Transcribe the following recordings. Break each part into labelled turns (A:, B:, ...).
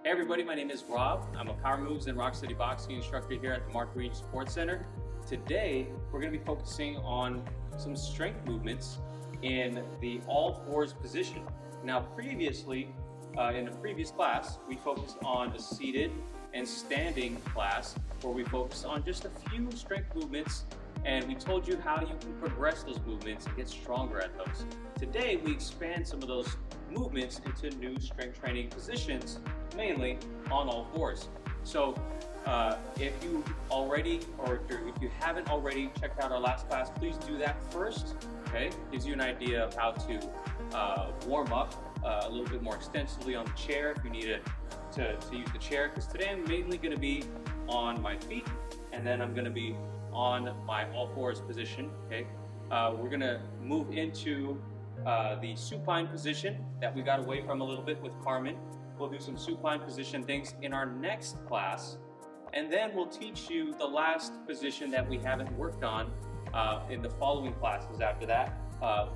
A: Hey everybody, my name is Rob. I'm a Power Moves and Rock City Boxing instructor here at the Mark Reed Sports Center. Today, we're going to be focusing on some strength movements in the all fours position. Now previously, in the previous class, we focused on a seated and standing class where we focused on just a few strength movements and we told you how you can progress those movements and get stronger at those. Today, we expand some of those movements into new strength training positions, mainly on all fours. So if you already, or if you haven't already checked out our last class, please do that first, okay? Gives you an idea of how to warm up a little bit more extensively on the chair if you need to use the chair, because today I'm mainly gonna be on my feet and then I'm gonna be on my all fours position, okay? We're gonna move into the supine position that we got away from a little bit with Carmen. We'll do some supine position things in our next class, and then we'll teach you the last position that we haven't worked on in the following classes after that,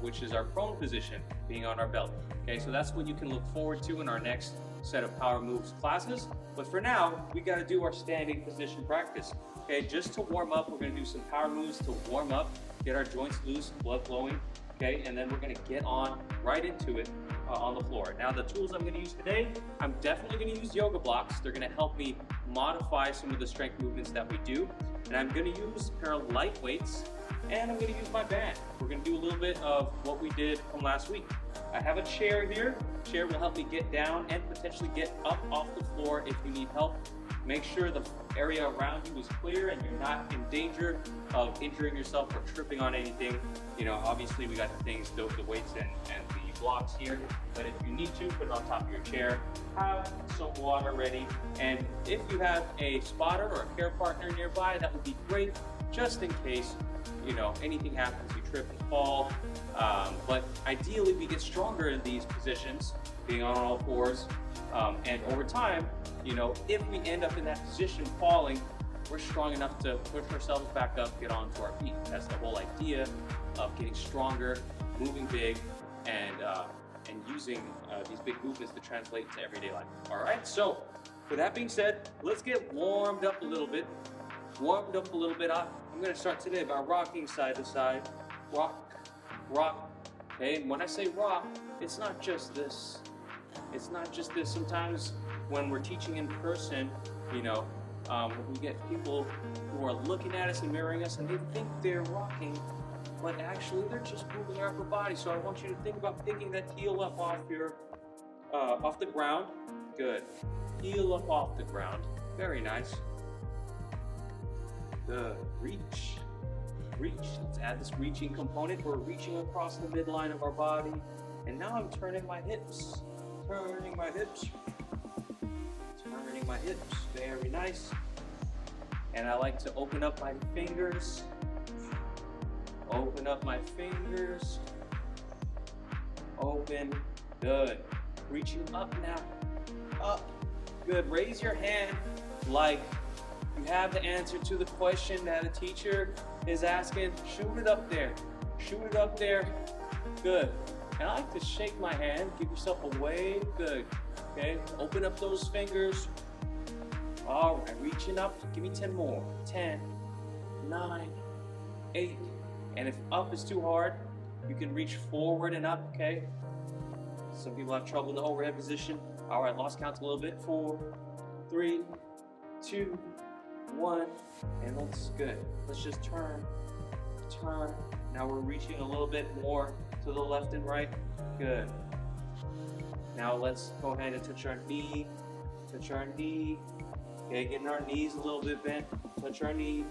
A: which is our prone position, being on our belly. Okay, so that's what you can look forward to in our next set of Power Moves classes. But for now, we got to do our standing position practice. Okay, just to warm up, we're going to do some power moves to warm up, get our joints loose, blood flowing. Okay, and then we're going to get on right into it on the floor. Now the tools I'm going to use today, I'm definitely going to use yoga blocks. They're going to help me modify some of the strength movements that we do. And I'm going to use a pair of light weights, and I'm going to use my band. We're going to do a little bit of what we did from last week. I have a chair here. Chair will help me get down and potentially get up off the floor if you need help. Make sure the area around you is clear and you're not in danger of injuring yourself or tripping on anything. You know, obviously we got the things, the weights and the blocks here, but if you need to, put it on top of your chair. Have some water ready, and if you have a spotter or a care partner nearby, that would be great, just in case, you know, anything happens, you trip and fall. But ideally we get stronger in these positions, being on all fours, and over time, you know, if we end up in that position falling, we're strong enough to push ourselves back up, get onto our feet. That's the whole idea of getting stronger, moving big, and using these big movements to translate to everyday life. All right, so with that being said, let's get warmed up a little bit. I'm gonna start today by rocking side to side. Rock, rock. Okay, and when I say rock, it's not just this. It's not just this. Sometimes when we're teaching in person, you know, we get people who are looking at us and mirroring us and they think they're rocking, but actually they're just moving their upper body. So I want you to think about picking that heel up off your, off the ground. Good. Heel up off the ground. Very nice. Good. Reach. Reach. Let's add this reaching component. We're reaching across the midline of our body. And now I'm turning my hips. Turning my hips. Turning my hips. Very nice. And I like to open up my fingers. Open up my fingers. Open. Good. Reaching up now. Up. Good. Raise your hand like you have the answer to the question that a teacher is asking. Shoot it up there. Shoot it up there. Good. And I like to shake my hand. Give yourself a wave. Good. Okay. Open up those fingers. All right. Reaching up. Give me 10 more. 10, 9, 8. And if up is too hard, you can reach forward and up, okay? Some people have trouble in the overhead position. All right, lost count a little bit. 4, 3, 2, 1, and that's good. Let's just turn, turn. Now we're reaching a little bit more to the left and right. Good. Now let's go ahead and touch our knee. Touch our knee. Okay, getting our knees a little bit bent. Touch our knee.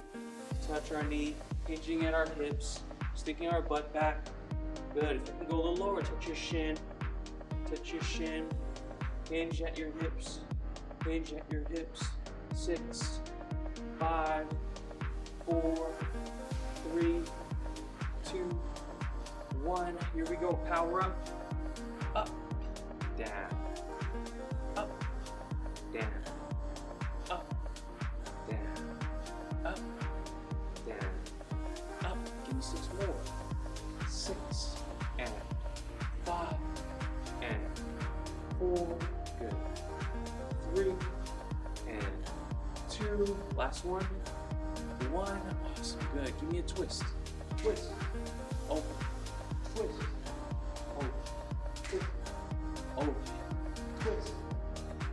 A: Touch our knee. Hinging at our hips, sticking our butt back. Good. If you can go a little lower, touch your shin. Touch your shin. Hinge at your hips. Hinge at your hips. 6, 5, 4, 3, 2, 1. Here we go. Power up. Up. Down. Up. Down. Up. Down. Up. Down. Up. Give me 6 more. 6 and 5 and 4. Good. 3, and 2. Last one. 1. Awesome. Good. Give me a twist. Twist. Open. Twist. Open. Twist. Open. Twist.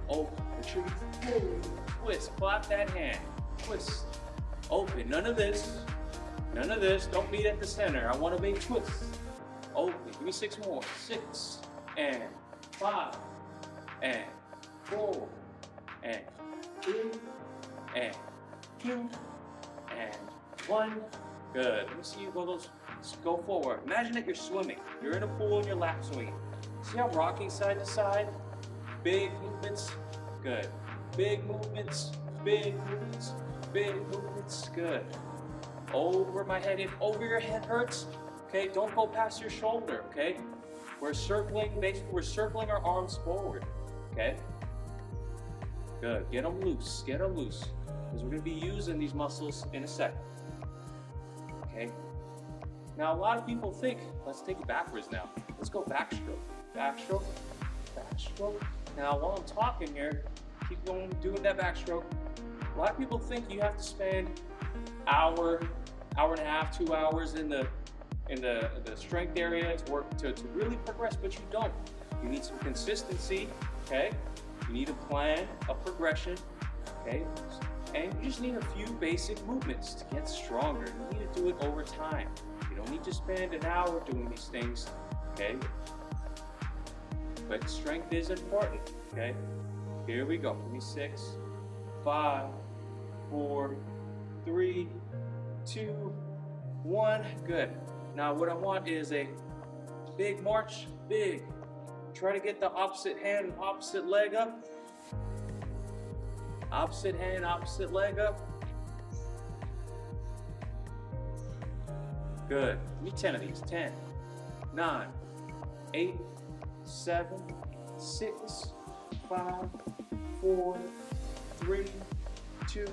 A: Open. Make sure you fully twist. Clap that hand. Twist. Open. None of this. None of this. Don't meet at the center. I want to make twists. Open. Give me 6 more. 6 and 5 and 4 and 3 and 2 and 1. Good. Let me see you go those. Go forward. Imagine that you're swimming. You're in a pool and you're lap swimming. See how I'm rocking side to side? Big movements. Good. Big movements. Big movements. Big movements. Good. Over my head. If over your head hurts, okay, don't go past your shoulder, okay? We're circling, basically we're circling our arms forward, okay? Good, get them loose, because we're gonna be using these muscles in a second, okay? Now a lot of people think, let's take it backwards now. Let's go backstroke, backstroke, backstroke. Now while I'm talking here, keep going, doing that backstroke. A lot of people think you have to spend hour and a half, 2 hours in the strength area to work to really progress, but you don't. You need some consistency, okay? You need a plan, a progression, okay? And you just need a few basic movements to get stronger. You need to do it over time. You don't need to spend an hour doing these things, okay? But strength is important, okay? Here we go. Give me 6, 5, 4, 3, 2, 1. Good. Now what I want is a big march, big. Try to get the opposite hand, opposite leg up. Opposite hand, opposite leg up. Good. Give me 10 of these. 10, 9, 8, 7, 6, 5, 4, 3, 2,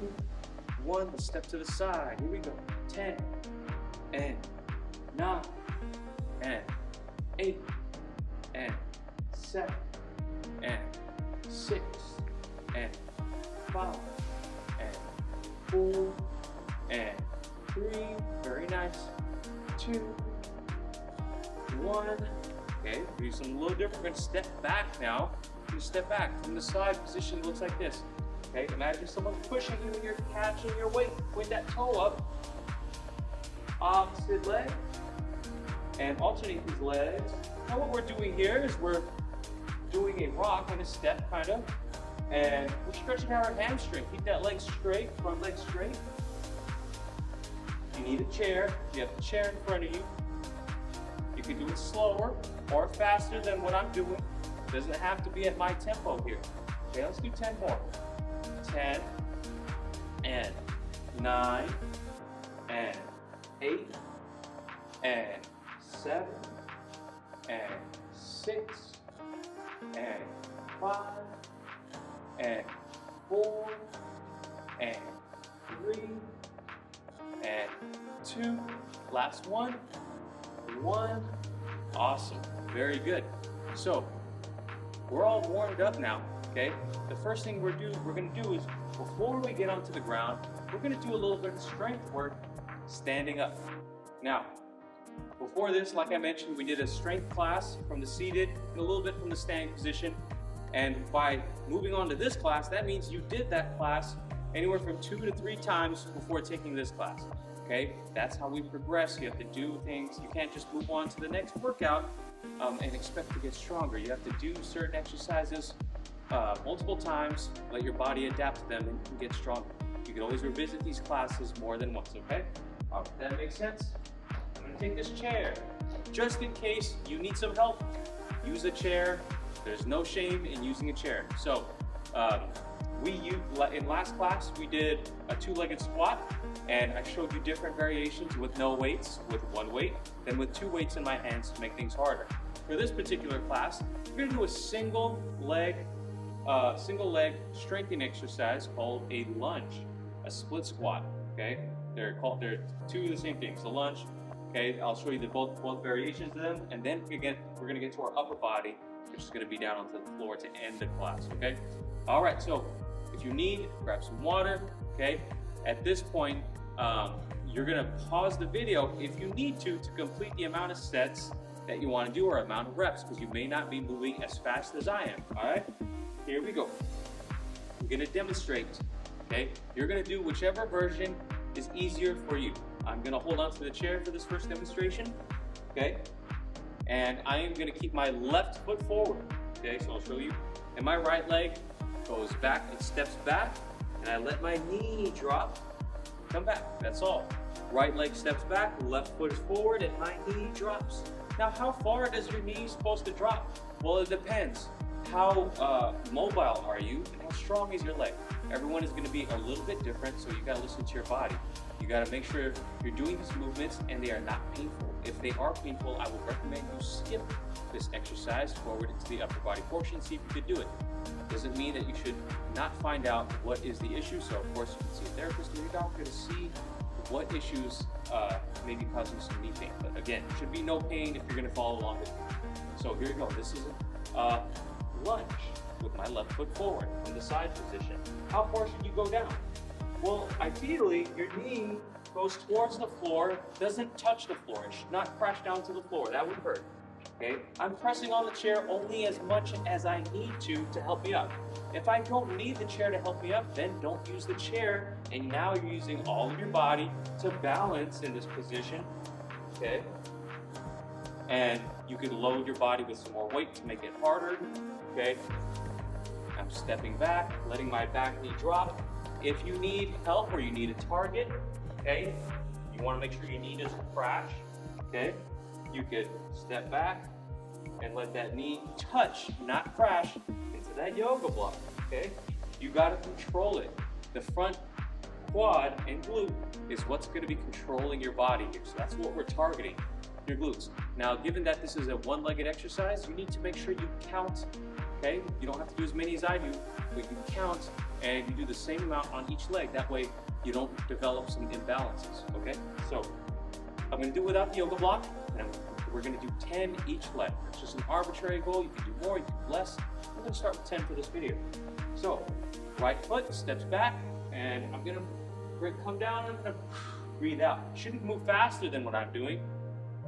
A: 1. Let's step to the side. Here we go. 10 and 9 and 8 and 7 and 6 and 5 and 4 and 3. Very nice. 2, 1. Okay, do something a little different. We're going to step back now. You're going to step back from the side position. Looks like this. Okay, imagine someone pushing you and you're catching your weight with that toe up. Opposite leg. And alternate these legs. Now what we're doing here is we're doing a rock and a step kind of. And we're stretching out our hamstring. Keep that leg straight, front leg straight. You need a chair. You have a chair in front of you. You can do it slower or faster than what I'm doing. It doesn't have to be at my tempo here. Okay, let's do 10 more. 10 and 9 and 8 and 7 and 6 and 5 and 4 and 3 and 2. Last one. 1. Awesome. Very good. So we're all warmed up now. Okay. The first thing we're going to do is before we get onto the ground, we're going to do a little bit of strength work standing up. Now, before this, like I mentioned, we did a strength class from the seated and a little bit from the standing position. And by moving on to this class, that means you did that class anywhere from 2 to 3 times before taking this class. Okay, that's how we progress. You have to do things. You can't just move on to the next workout and expect to get stronger. You have to do certain exercises multiple times, let your body adapt to them, and you can get stronger. You can always revisit these classes more than once, okay? That makes sense? I'm gonna take this chair. Just in case you need some help, use a chair. There's no shame in using a chair. So, in last class, we did a 2-legged squat, and I showed you different variations with no weights, with 1 weight, then with 2 weights in my hands to make things harder. For this particular class, we're gonna do a single leg strengthening exercise called a lunge, a split squat. Okay, they're 2 of the same things. The lunge. Okay, I'll show you both variations of them, and then we're gonna get to our upper body You're just going to be down onto the floor to end the class, okay? All right, so if you need, grab some water, okay? At this point, you're going to pause the video if you need to complete the amount of sets that you want to do or amount of reps, because you may not be moving as fast as I am, all right? Here we go. I'm going to demonstrate, okay? You're going to do whichever version is easier for you. I'm going to hold on to the chair for this first demonstration, okay? And I am going to keep my left foot forward, okay? So I'll show you. And my right leg goes back, it steps back, and I let my knee drop, come back, that's all. Right leg steps back, left foot is forward, and my knee drops. Now, how far does your knee supposed to drop? Well, it depends. How mobile are you, and how strong is your leg? Everyone is going to be a little bit different, so you got to listen to your body. You got to make sure you're doing these movements and they are not painful. If they are painful, I would recommend you skip this exercise forward into the upper body portion, see if you could do it. Doesn't mean that you should not find out what is the issue. So of course you can see a therapist or your doctor to see what issues may be causing some knee pain. But again, should be no pain if you're going to follow along with me. So here we go. This is a lunge with my left foot forward from the side position. How far should you go down? Well, ideally, your knee goes towards the floor, doesn't touch the floor. It should not crash down to the floor. That would hurt. Okay? I'm pressing on the chair only as much as I need to help me up. If I don't need the chair to help me up, then don't use the chair. And now you're using all of your body to balance in this position. Okay? And you can load your body with some more weight to make it harder. Okay? I'm stepping back, letting my back knee drop. If you need help or you need a target, okay, you want to make sure your knee doesn't crash, okay, you could step back and let that knee touch, not crash, into that yoga block, okay? You got to control it. The front quad and glute is what's going to be controlling your body here, so that's what we're targeting, your glutes. Now, given that this is a one-legged exercise, you need to make sure you count, okay? You don't have to do as many as I do, but you count and you do the same amount on each leg. That way you don't develop some imbalances, okay? So I'm gonna do it without the yoga block, and we're gonna do 10 each leg. It's just an arbitrary goal. You can do more, you can do less. I'm gonna start with 10 for this video. So right foot steps back, and I'm gonna come down, and I'm gonna breathe out. You shouldn't move faster than what I'm doing,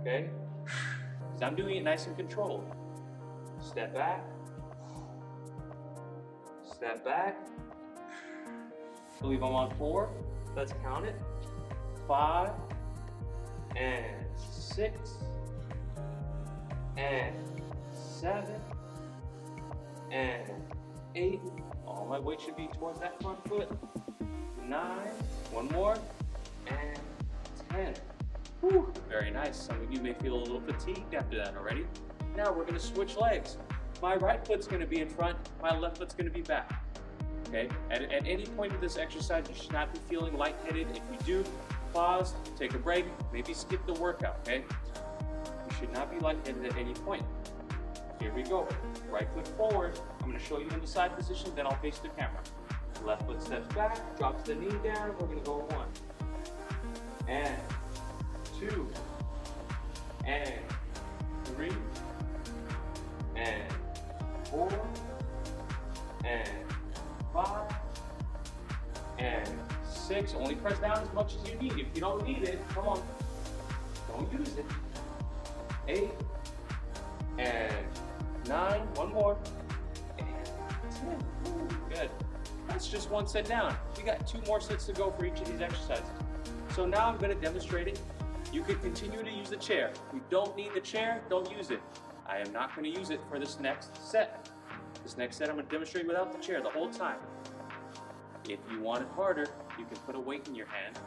A: okay? Because I'm doing it nice and controlled. Step back, step back. I believe I'm on 4. Let's count it. 5 and 6 and 7 and 8. All my weight should be towards that front foot. 9. One more. And 10. Whew, very nice. Some of you may feel a little fatigued after that already. Now we're going to switch legs. My right foot's going to be in front. My left foot's going to be back. Okay? At any point of this exercise, you should not be feeling lightheaded. If you do, pause, take a break, maybe skip the workout, okay? You should not be lightheaded at any point. Here we go. Right foot forward. I'm going to show you in the side position, then I'll face the camera. Left foot steps back, drops the knee down. We're going to go 1 and 2 and 3 and 4 and 5 and 6. Only press down as much as you need. If you don't need it, come on, don't use it. 8 and 9. One more. And 10. Ooh, good. That's just one set down. We got 2 more sets to go for each of these exercises. So now I'm going to demonstrate it. You can continue to use the chair. If you don't need the chair, don't use it. I am not going to use it for this next set. This next set I'm going to demonstrate without the chair the whole time. If you want it harder, you can put a weight in your hand.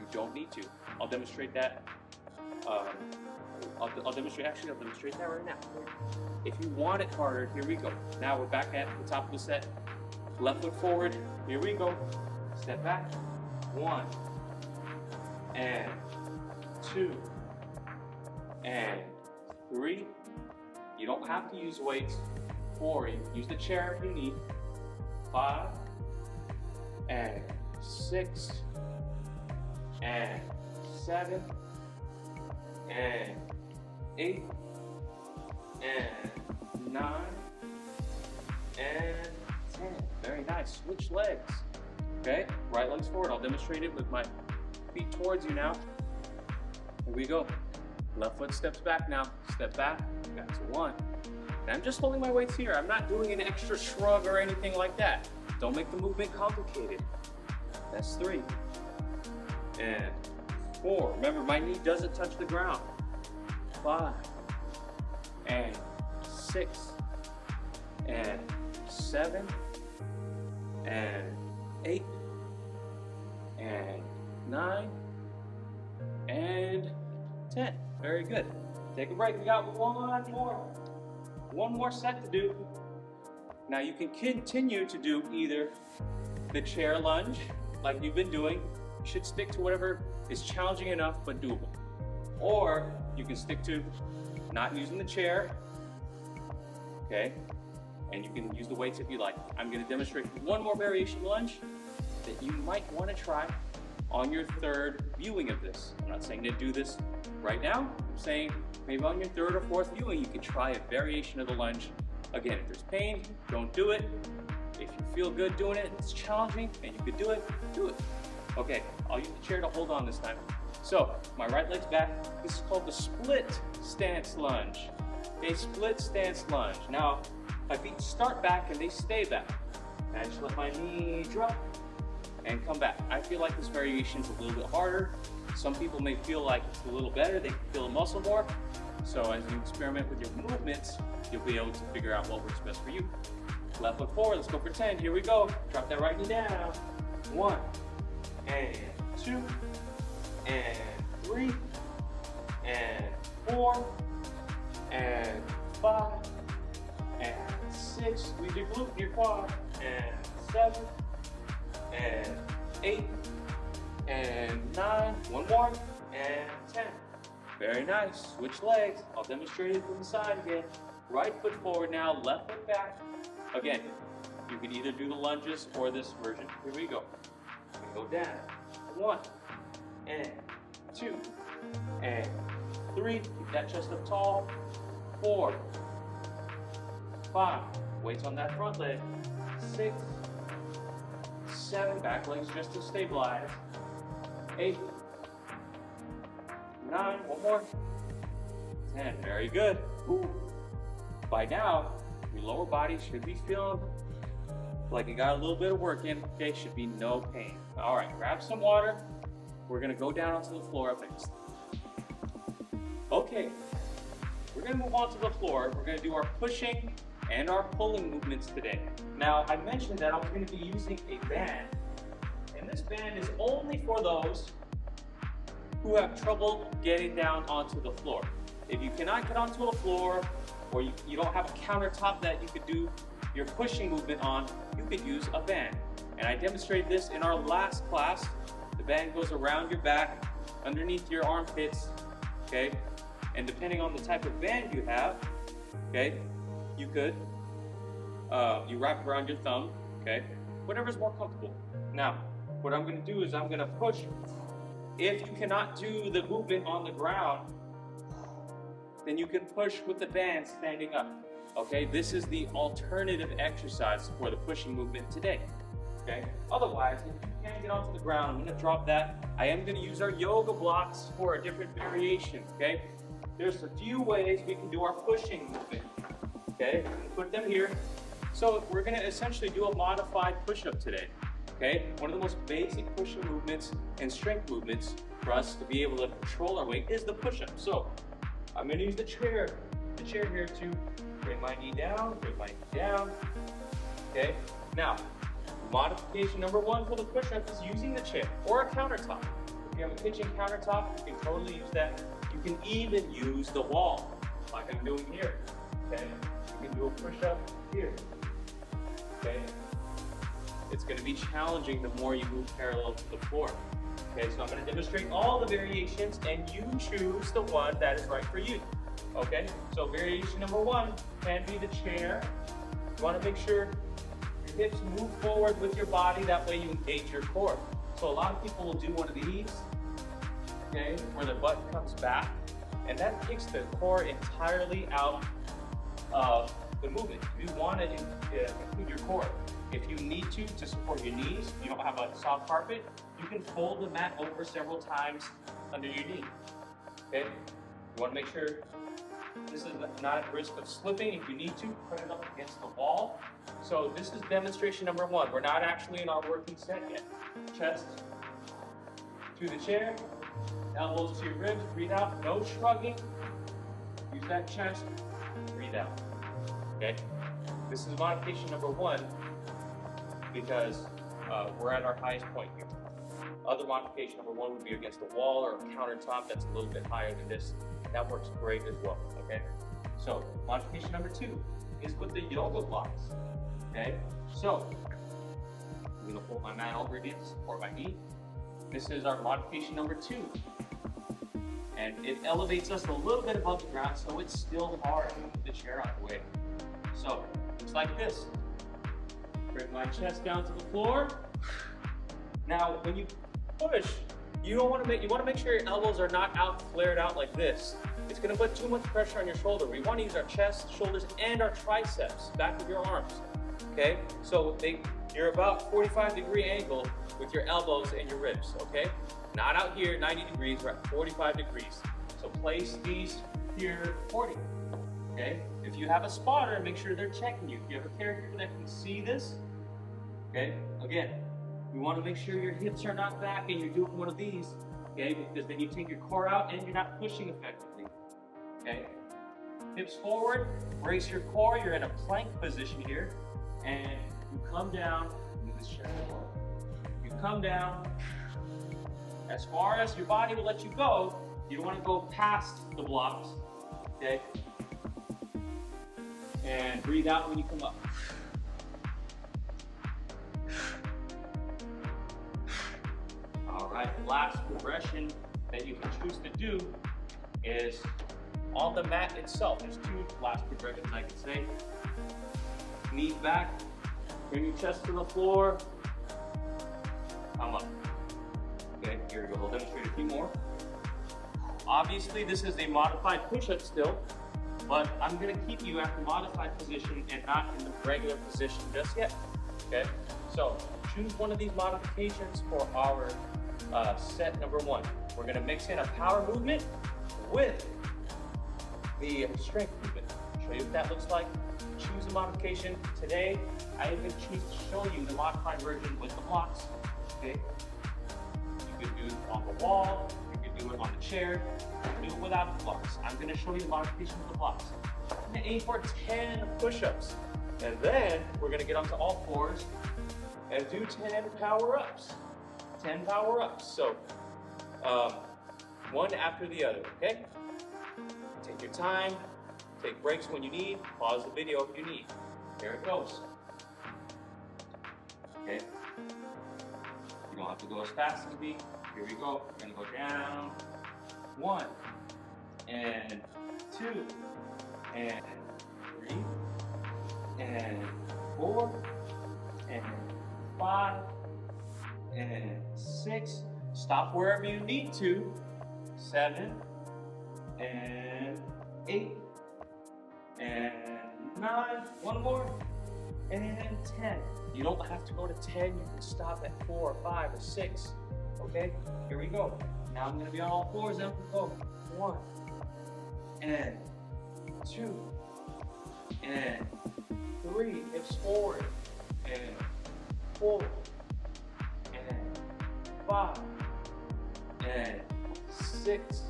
A: You don't need to. I'll demonstrate that. I'll demonstrate that right now. If you want it harder, here we go. Now we're back at the top of the set. Left foot forward. Here we go. Step back. 1 and 2 and 3. You don't have to use weights. 4. You can use the chair if you need. 5 and 6 and 7 and 8 and 9, and 10. Very nice. Switch legs. Okay, right leg's forward. I'll demonstrate it with my feet towards you now. Here we go. Left foot steps back now. Step back. That's 1. And I'm just holding my weights here. I'm not doing an extra shrug or anything like that. Don't make the movement complicated. That's 3. And 4. Remember, my knee doesn't touch the ground. 5. And 6. And 7. And 8. And 9. And 10. Very good. Take a break. We got one more set to do. Now you can continue to do either the chair lunge like you've been doing. You should stick to whatever is challenging enough but doable. Or you can stick to not using the chair, okay? And you can use the weights if you like. I'm gonna demonstrate one more variation lunge that you might wanna try on your third viewing of this. I'm not saying to do this right now. I'm saying maybe on your third or fourth viewing, you can try a variation of the lunge. Again, if there's pain, don't do it. If you feel good doing it, it's challenging, and you could do it, do it. Okay, I'll use the chair to hold on this time. So, my right leg's back. This is called the split stance lunge. A split stance lunge. Now, my feet start back and they stay back. And I just let my knee drop and come back. I feel like this variation is a little bit harder. Some people may feel like it's a little better. They can feel the muscle more. So as you experiment with your movements, you'll be able to figure out what works best for you. Left foot forward, let's go for 10. Here we go. Drop that right knee down. 1, and 2, and 3, and 4, and 5, and 6. Squeeze your glute and your quad. And 7, and 8, and 9. One more, and 10. Very nice. Switch legs. I'll demonstrate it from the side again. Right foot forward now, left foot back. Again, you can either do the lunges or this version. Here we go. Go down. 1, and 2, and 3. Keep that chest up tall. 4, 5. Weights on that front leg. 6, 7. Back legs just to stabilize. 8, 9. One more. 10. Very good. Ooh. By now, your lower body should be feeling like you got a little bit of work in. Okay, should be no pain. All right, grab some water. We're gonna go down onto the floor up next. Okay, we're gonna move on to the floor. We're gonna do our pushing and our pulling movements today. Now, I mentioned that I'm gonna be using a band, and this band is only for those who have trouble getting down onto the floor. If you cannot get onto a floor, or you don't have a countertop that you could do your pushing movement on, you could use a band. And I demonstrated this in our last class. The band goes around your back, underneath your armpits, okay? And depending on the type of band you have, okay, you could, you wrap around your thumb, okay? Whatever's more comfortable. Now, what I'm gonna do is I'm gonna push. If you cannot do the movement on the ground, then you can push with the band standing up. Okay, this is the alternative exercise for the pushing movement today. Okay, otherwise, if you can't get onto the ground, I'm gonna drop that. I am gonna use our yoga blocks for a different variation. Okay, there's a few ways we can do our pushing movement. Okay, I'm gonna put them here. So we're gonna essentially do a modified push-up today. Okay, one of the most basic push-up movements and strength movements for us to be able to control our weight is the push-up. So I'm going to use the chair here to bring my knee down, Okay, now modification number 1 for the push-up is using the chair or a countertop. If you have a kitchen countertop, you can totally use that. You can even use the wall, like I'm doing here. Okay, you can do a push-up here. Okay. It's going to be challenging the more you move parallel to the floor. Okay, so I'm going to demonstrate all the variations and you choose the one that is right for you. Okay, so variation number 1 can be the chair. You want to make sure your hips move forward with your body, that way you engage your core. So a lot of people will do one of these, okay, where the butt comes back, and that takes the core entirely out of the movement. You want to include your core. If you need to support your knees, you don't have a soft carpet, you can fold the mat over several times under your knee. Okay? You want to make sure this is not at risk of slipping. If you need to, put it up against the wall. So this is demonstration number 1. We're not actually in our working set yet. Chest to the chair, elbows to your ribs, breathe out, no shrugging. Use that chest, breathe out. Okay? This is modification number 1 because we're at our highest point here. Other modification number 1 would be against the wall or a countertop that's a little bit higher than this. That works great as well, okay? So, modification number 2 is with the yoga blocks, okay? So, I'm gonna pull my mat over again to support my knee. This is our modification number 2. And it elevates us a little bit above the ground, so it's still hard to move the chair out the way. So, looks like this. Bring my chest down to the floor. Now, when you push, you want to make sure your elbows are not flared out like this. It's going to put too much pressure on your shoulder. We want to use our chest, shoulders, and our triceps, back of your arms. Okay? So you're about 45-degree angle with your elbows and your ribs. Okay? Not out here, 90 degrees. We're at 45 degrees. So place these here 40. Okay? If you have a spotter, make sure they're checking you. If you have a caregiver that can see this, okay? Again, we want to make sure your hips are not back and you're doing one of these, okay? Because then you take your core out and you're not pushing effectively, okay? Hips forward, brace your core. You're in a plank position here, and you come down. Move this chair forward. You come down as far as your body will let you go. You don't want to go past the blocks, okay? And breathe out when you come up. All right, the last progression that you can choose to do is on the mat itself. There's 2 last progressions I can say. Knees back, bring your chest to the floor, come up. Okay, here we go, we'll demonstrate a few more. Obviously, this is a modified push-up still, but I'm gonna keep you at the modified position and not in the regular position just yet, okay? So, choose one of these modifications for our set number 1. We're gonna mix in a power movement with the strength movement. Show you what that looks like. Choose a modification. Today, I even choose to show you the modified version with the blocks, okay? You could do it on the wall, you could do it on the chair, you could do it without the blocks. I'm gonna show you the modification with the blocks. I'm gonna aim for 10 push-ups. And then, we're gonna get onto all fours and do 10 power-ups. 10 power-ups. So, one after the other, okay? Take your time, take breaks when you need, pause the video if you need. Here it goes. Okay? You don't have to go as fast as me. Here we go. We're gonna go down. 1, and 2, and 3, and 4, and 5, and 6. Stop wherever you need to. 7, and 8, and 9. One more, and 10. You don't have to go to 10. You can stop at 4 or 5 or 6. Okay? Here we go. Now I'm going to be on all fours. Then we go. 1, and 2, and 3. Hips forward, and 4, and 5, and 6,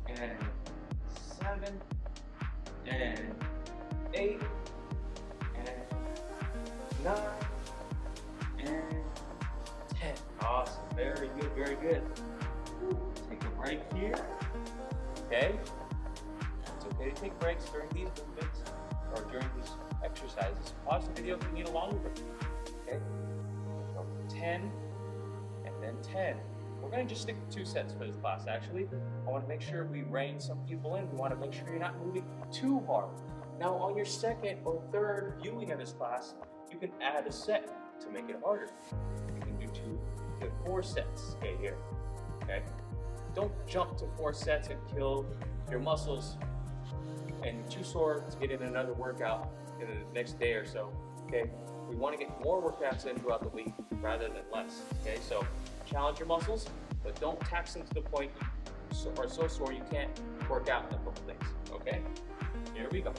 A: and 7, and 8, and 9, and 10. Awesome. Very good, very good. Take a break here. Okay? It's okay to take breaks during these movements or during these exercises. Pause the video if you need a longer break. Okay? So 10, and then 10. We're going to just stick to 2 sets for this class, actually. I want to make sure we rein some people in. We want to make sure you're not moving too hard. Now, on your second or third viewing of this class, you can add a set to make it harder. You can do 2 to 4 sets, okay, here, okay? Don't jump to 4 sets and kill your muscles and too sore to get in another workout in the next day or so, okay? We want to get more workouts in throughout the week rather than less, okay? So challenge your muscles, but don't tax them to the point you are so sore you can't work out in a couple days, okay? Here we go.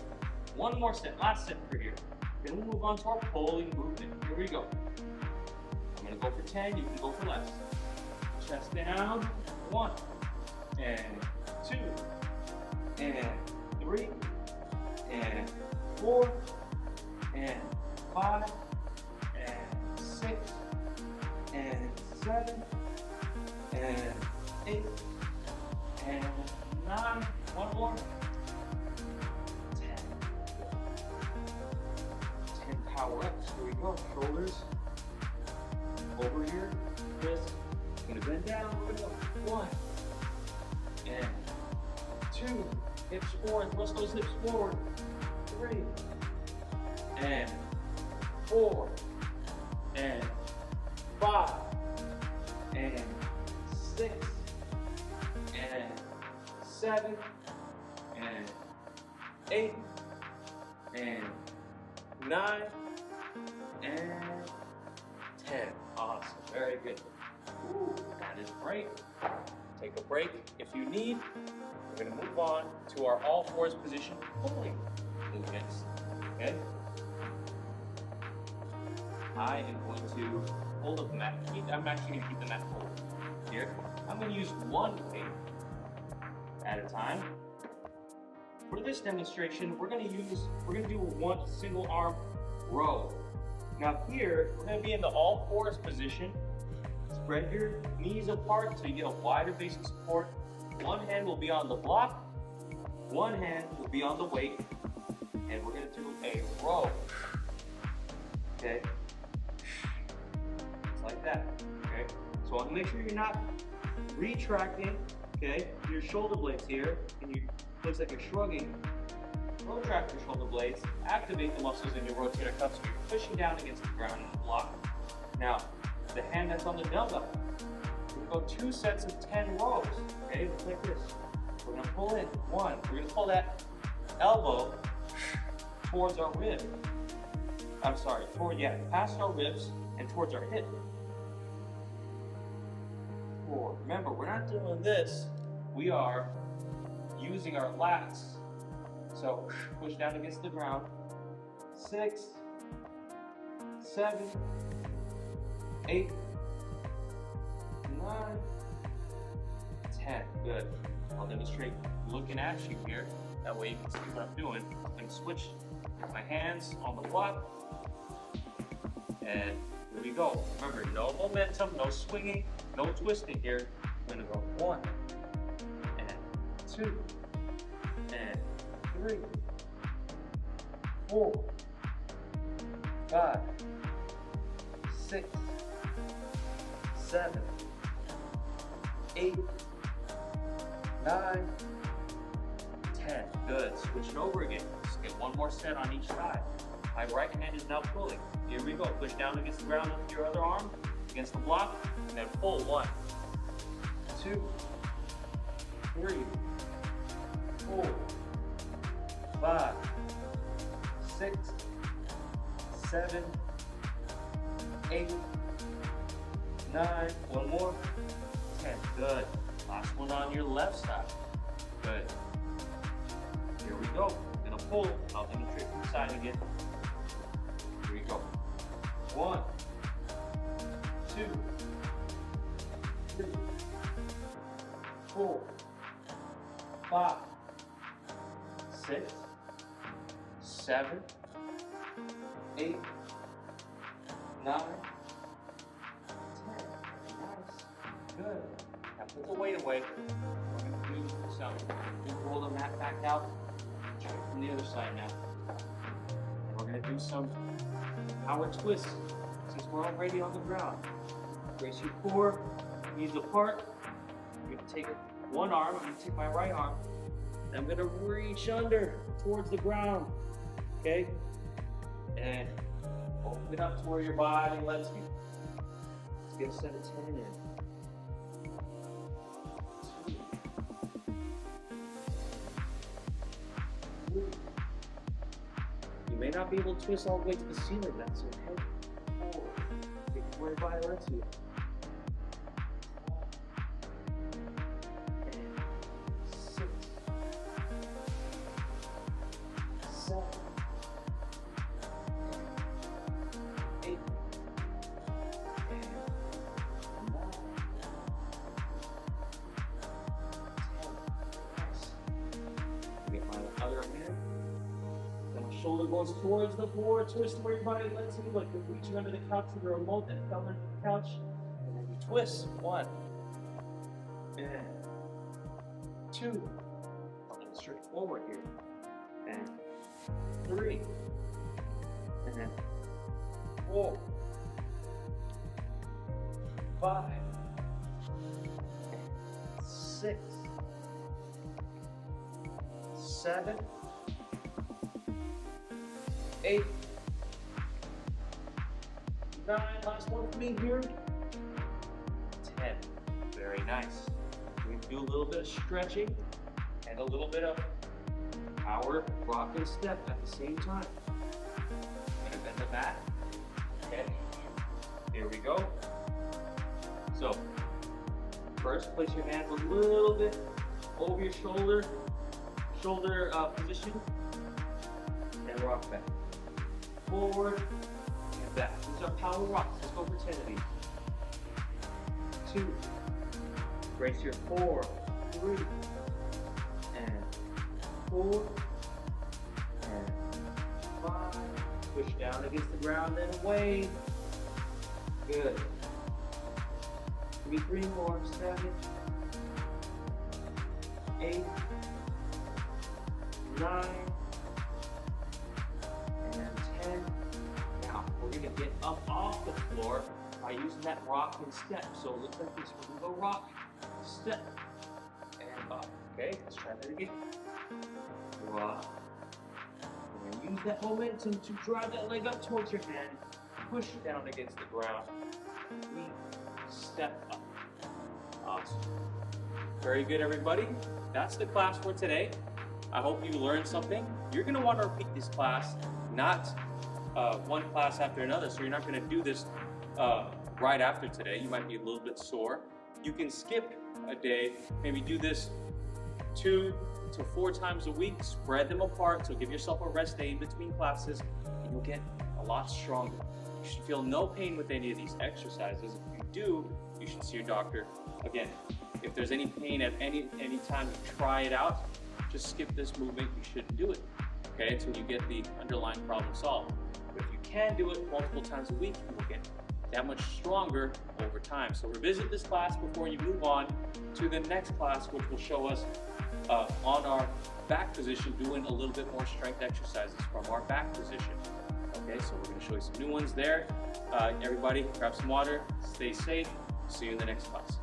A: One more set, last set for here. Then we'll move on to our pulling movement. Here we go. I'm gonna go for 10, you can go for less. Chest down, 1, and 2, and 3, and 4, and 5, and 6, and 7, and 8, and 9, one more, 10. 10 power ups, here we go, shoulders, over here, wrist, gonna bend down, we're gonna go, 1, and 2, hips forward, thrust those hips forward, 3, and 4, and 5, and 6, and 7, and 8, and 9, and 10. Awesome, very good. Ooh, that is great. Take a break if you need. We're gonna move on to our all fours position pulling movements, okay? I am going to hold up the mat. I'm actually gonna keep the mat full here. I'm gonna use one weight at a time. For this demonstration, we're gonna do a one single arm row. Now here, we're gonna be in the all fours position. Spread your knees apart so you get a wider base of support. One hand will be on the block, one hand will be on the weight, and we're gonna do a row. Okay? Just like that. Okay? So I want to make sure you're not retracting, okay, your shoulder blades here, and you looks like you're shrugging. Protract your shoulder blades, activate the muscles in your rotator cuff so you're pushing down against the ground in the block. Now, the hand that's on the dumbbell, we're going to go 2 sets of 10 rows, okay, looks like this. We're going to pull in, 1, we're going to pull that elbow towards our rib. I'm sorry, past our ribs and towards our hip. 4, remember, we're not doing this, we are using our lats. So push down against the ground. 6, 7, 8, 9, 10. Good. I'll demonstrate looking at you here. That way you can see what I'm doing. I'm going to switch my hands on the block. And here we go. Remember, no momentum, no swinging, no twisting here. I'm going to go 1, and 2, and 3, 4, 5, 6, 7, 8, 9, 10. Good. Switch it over again. Just get one more set on each side. My right hand is now pulling. Here we go. Push down against the ground with your other arm, against the block, and then pull. 1, 2, 3, 4, 5, 6, 7, 8, 9, one more, 10. Good. Last one on your left side. Good. Here we go. Gonna pull. I'll demonstrate from the side again. Here we go. 1, 2, 3, 4, 5, 6, 7, 8, 9, 10. Nice. Good. Now put the weight away. We're going to do some. Roll the mat back out. Try from the other side now. And we're going to do some power twists since we're already on the ground. Brace your core, knees apart. I'm going to take one arm. I'm going to take my right arm. And I'm going to reach under towards the ground. Okay? And open it up to where your body lets you. Let's get a set of 10 in. 2, 3, might not be able to twist all the way to the ceiling. That's okay. Forward. Take your body lets you. And 6, 7, 8, and 9, 10. Nice. Get my other hand. Then the shoulder goes towards the floor, twist where your body lets you, like you're reaching under the couch with a remote that fell under the couch. And then you twist. 1, and 2. A little straight forward here. And 3. And then 4, 5, 6, 7, 8, 9, last one for me here. 10. Very nice. We can do a little bit of stretching and a little bit of power, rock, and step at the same time. I'm gonna bend the back. Okay. Here we go. So, first, place your hands a little bit over your shoulder position, and rock back. Forward and back. These are power rocks. Let's go for 10 of these. 2. Brace your 4, 3, and 4, and 5. Push down against the ground, then away. Good. Give me 3 more. 7, 8, 9, and 10. Now, we're going to get up off the floor by using that rock and step. So it looks like this. We're going to go rock, step, and up. Okay, let's try that again. Rock. We're going to use that momentum to drive that leg up towards your hand. Push down against the ground. Step up. Awesome. Very good, everybody. That's the class for today. I hope you learned something. You're going to want to repeat this class, not one class after another, so you're not going to do this right after today. You might be a little bit sore. You can skip a day, maybe do this 2 to 4 times a week, spread them apart, so give yourself a rest day in between classes, and you'll get a lot stronger. You should feel no pain with any of these exercises. If you do, you should see your doctor. Again, if there's any pain at any time you try it out, just skip this movement. You shouldn't do it, okay, until you get the underlying problem solved. But if you can do it multiple times a week, you will get that much stronger over time. So revisit this class before you move on to the next class, which will show us on our back position doing a little bit more strength exercises from our back position. Okay, so we're going to show you some new ones there. Everybody, grab some water, stay safe. See you in the next class.